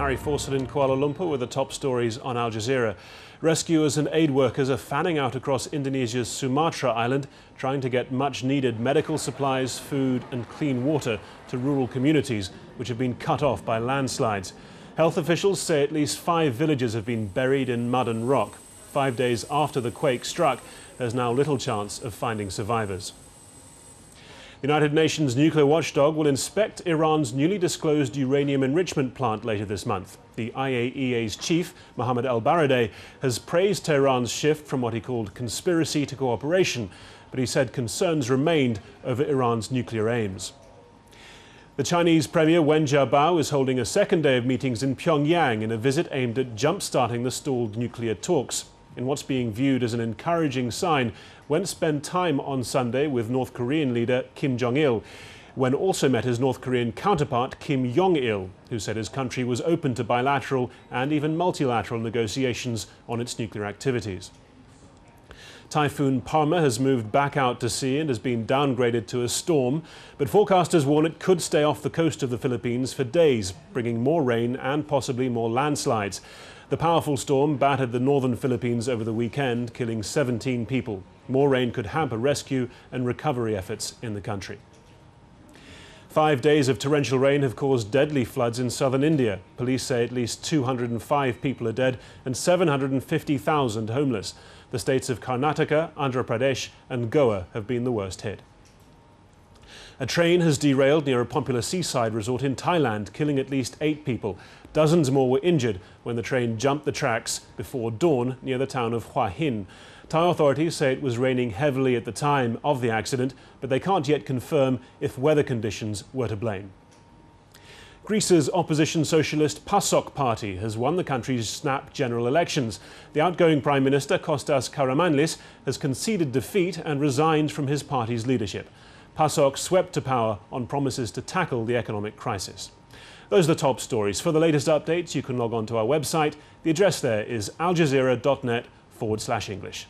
Harry Fawcett in Kuala Lumpur with the top stories on Al Jazeera. Rescuers and aid workers are fanning out across Indonesia's Sumatra island, trying to get much-needed medical supplies, food and clean water to rural communities which have been cut off by landslides. Health officials say at least 5 villages have been buried in mud and rock. 5 days after the quake struck, there's now little chance of finding survivors. The United Nations nuclear watchdog will inspect Iran's newly disclosed uranium enrichment plant later this month. The IAEA's chief, Mohammad El-Baradei, has praised Tehran's shift from what he called conspiracy to cooperation, but he said concerns remained over Iran's nuclear aims. The Chinese Premier Wen Jiabao is holding a second day of meetings in Pyongyang in a visit aimed at jump-starting the stalled nuclear talks. In what's being viewed as an encouraging sign, Wen spent time on Sunday with North Korean leader Kim Jong-il. Wen also met his North Korean counterpart Kim Jong-il, who said his country was open to bilateral and even multilateral negotiations on its nuclear activities. Typhoon Parma has moved back out to sea and has been downgraded to a storm, but forecasters warn it could stay off the coast of the Philippines for days, bringing more rain and possibly more landslides. The powerful storm battered the northern Philippines over the weekend, killing 17 people. More rain could hamper rescue and recovery efforts in the country. 5 days of torrential rain have caused deadly floods in southern India. Police say at least 205 people are dead and 750,000 homeless. The states of Karnataka, Andhra Pradesh and Goa have been the worst hit. A train has derailed near a popular seaside resort in Thailand, killing at least 8 people. Dozens more were injured when the train jumped the tracks before dawn near the town of Hua Hin. Thai authorities say it was raining heavily at the time of the accident, but they can't yet confirm if weather conditions were to blame. Greece's opposition socialist PASOK party has won the country's snap general elections. The outgoing Prime Minister Kostas Karamanlis has conceded defeat and resigned from his party's leadership. PASOK swept to power on promises to tackle the economic crisis. Those are the top stories. For the latest updates, you can log on to our website. The address there is aljazeera.net/English.